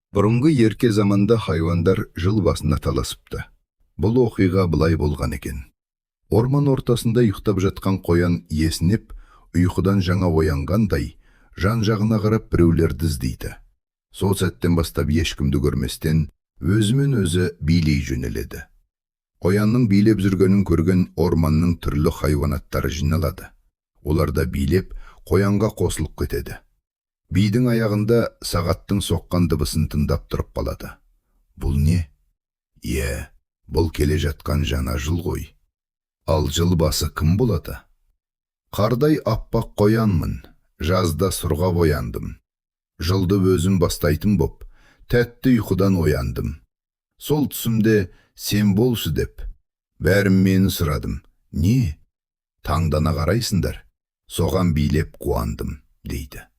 Бұрынғы ерке заманда хайвандар жыл басына таласыпты. Бұл оқиға былай болған екен. Орман ортасында ұйықтап жатқан қоян есінеп, ұйқыдан жаңа оянғандай, жан-жағына қарап біреулерді іздейді. Сол сәттен бастап ешкімді көрместен, өзімен өзі билей жөнеледі. Қоянның билеп жүргенін көрген орманның түрлі хайванаттары жиналады. Олар да билеп, қоянға қосылып кетеді. Бидің аяғында сағаттың соққан дыбысын тыңдап тұрып қалады. Бұл не? Бұл келе жатқан жаңа жыл ғой. Ал жыл басы кім болады? Қардай аппақ қоянмын, жазда сұрға бояндым. Жылды өзім бастайтын боп, тәтті ұйқыдан ояндым. Сол түсімде сен болшы деп, бәрім мені сұрадым. Не? Таңдана қарайсыңдар, соған билеп қуандым, дейді.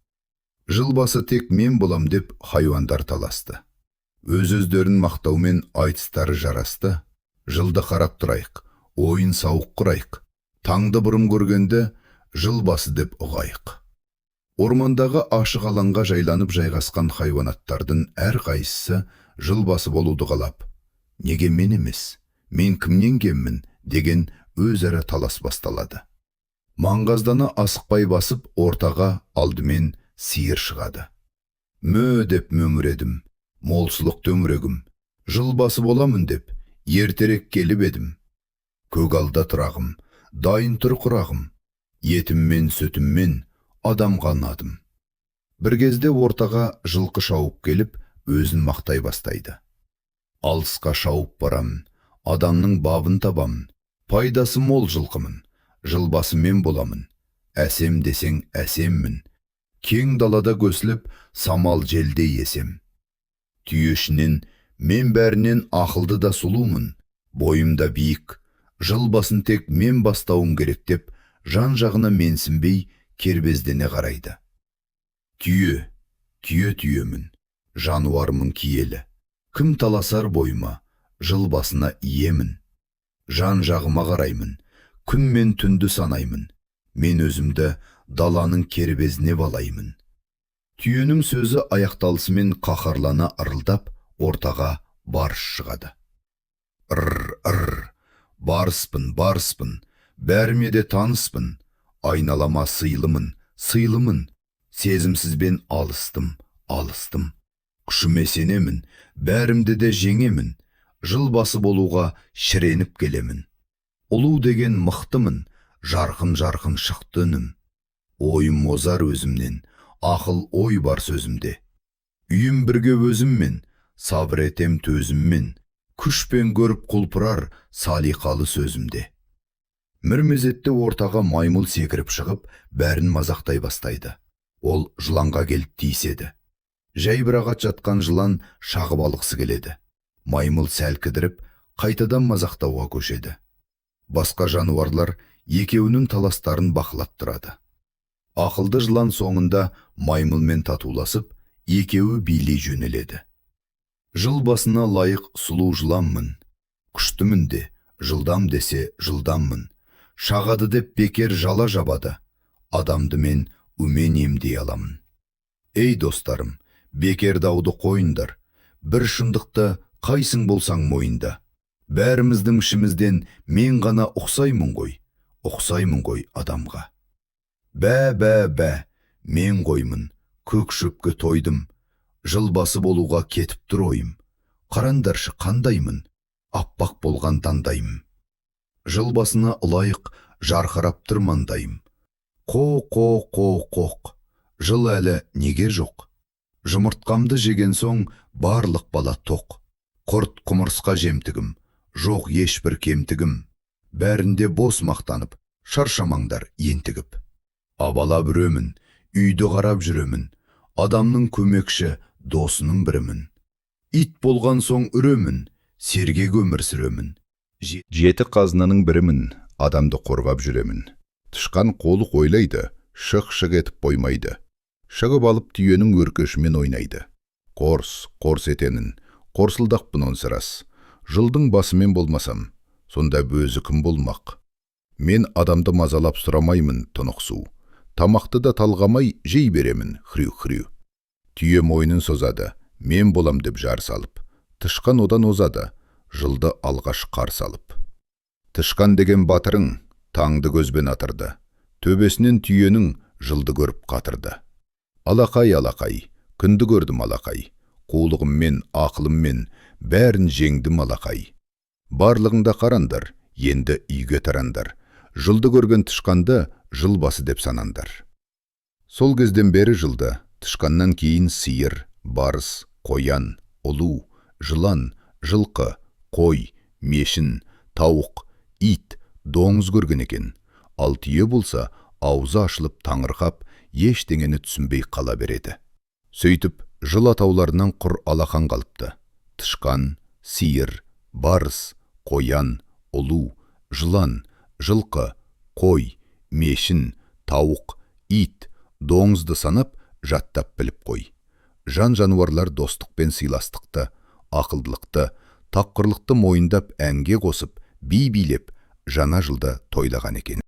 Жыл басы тек мен болам деп хайуандар таласты. Өз-өздерін мақтаумен айтыстары жарасты. Жылды қарап тұрайық, ойын сауық құрайық. Таңды бұрым көргенде жыл басы деп ұғайық. Ормандағы ашық алаңға жайланып жайғасқан хайуанаттардың әрқайсысы жыл басы болуды қалап, неге мен емес, мен кімнен кеммін деген өзара талас басталады. Маңғаздана асықпай басып, ортаға алдымен сиыр шығады. Мө деп мөңіредім, молсылық төңірегім, жыл басы боламын деп, ертерек келіп едім. Көгалда тұрағым, дайын тұр құрағым, етіммен, сүтіммен адамға арнадым. Бір кезде ортаға жылқы шауып келіп, өзін мақтай бастайды. Алысқа шауып барамын, адамның бабын табамын, пайдасы мол жылқымын, жыл басы мен боламын, әсем десең әсеммін. Кең далада көсіліп, самал желде есем. Түйешінен, мен бәрінен ақылды да сұлумын, бойымда биік, жыл басын тек мен бастауым керек деп, жан-жағына менсінбей кербездене қарайды. Түйемін, жануармын киелі. Кім таласар бойыма, жыл басына иемін. Жан-жағыма қараймын, күн мен түнді санаймын. Мен өзімді даланың кербезіне балаймын. Түйенің сөзі аяқталысымен қаһарлана ырылдап, ортаға барыс шығады. Барыспын, бәріме де таныспын. Айналама сыйлымын, сезімсізбен алыстым. Күшіме сенемін, бәрімді де жеңемін. Жыл басы болуға шіреніп келемін. Ұлу деген мықтымын, жарқын шықты үнім. Ойым озар өзімнен, ақыл ой бар сөзімде. Үйім бірге өзіммен, сабыр етем төзіммен. Күшпен көріп құлпырар салиқалы сөзімде. Мірмезетте ортаға маймыл секіріп шығып, бәрін мазақтай бастайды. Ол жыланға келіп тиіседі. Жай бір ағат жатқан жылан шағып алғысы келеді. Маймыл сәл кідіріп, қайтадан мазақтауға көшеді. Басқа жануарлар екеуінің таластарын бақылап тұрады. Ақылды жылан соңында маймылмен татуласып, екеуі билей жөнеледі. Жыл басына лайық сұлу жыланмын. Күштімін де, жылдам десе жылдаммын. Шағады деп бекер жала жабады. Адамды мен үмен емдей аламын. Ей достарым, бекер дауды қойындар. Бір шындықты қайсың болсаң мойында. Бәріміздің ішімізден мен ғана ұқсаймын ғой адамға. Бә, мен қоймын, көк шөпке тойдым. Жыл басы болуға кетіп тұр ойым. Қарандаршы қандаймын, аппақ болған таңдаймын. Жыл басына лайық жарқырап тұр маңдайым. Қоқ, жыл әлі неге жоқ? Жұмыртқамды жеген соң барлық бала тоқ. Құрт құмырсқа жемтігім, жоқ ешбір кемтігім. Бәрінде бос мақтанып, шаршамаңдар ентігіп. Абала бүремін, үйді қарап жүремін. Адамның көмекші, досының бірімін. Ит болған соң үремін, сергек өмір сүремін. Жеті қазынаның бірімін, адамды қорғап жүремін. Тышқан қолы ойлайды, шық етіп қоймайды. Шығып алып түйенің өркешімен ойнайды. Қорс етенін, қорсылдақпын онсырас. Жылдың басымен болмасам, сонда бөзі кім болмақ? Мен адамды мазалап сұрамаймын тұнық су. Тамақты да талғамай жей беремін хрю. Түйе мойнын созады, мен болам деп жар салып. Тышқан одан озады, жылды алғаш қар салып. Тышқан деген батырың таңды көзбен атырды. Төбесінен түйенің жылды көріп қатырды. Алақай, алақай, күнді көрдім алақай. Қулығыммен, ақылыммен бәрін жеңдім алақай. Барлығыңда қарандар, енді үйге тарандар. Жылды көрген тышқанды жыл басы деп санандар. Сол кезден бері жылды, тышқаннан кейін сиыр, барыс, қоян, ұлу, жылан, жылқы, қой, мешін, тауық, ит, доңыз көрген екен. Ал түйе болса, аузы ашылып таңырқап, ештеңені түсінбей қала береді. Сөйтіп, жыл атауларынан құр алақан қалыпты. Тышқан, сиыр, барыс, қоян, ұлу, жылан, жылқы, қой, мешін, тауық, ит, доңызды санап, жаттап біліп қой. Жан-жануарлар достық пен сыйластықты, ақылдылықты, тапқырлықты мойындап әнге қосып, би билеп, жаңа жылды тойлаған екен.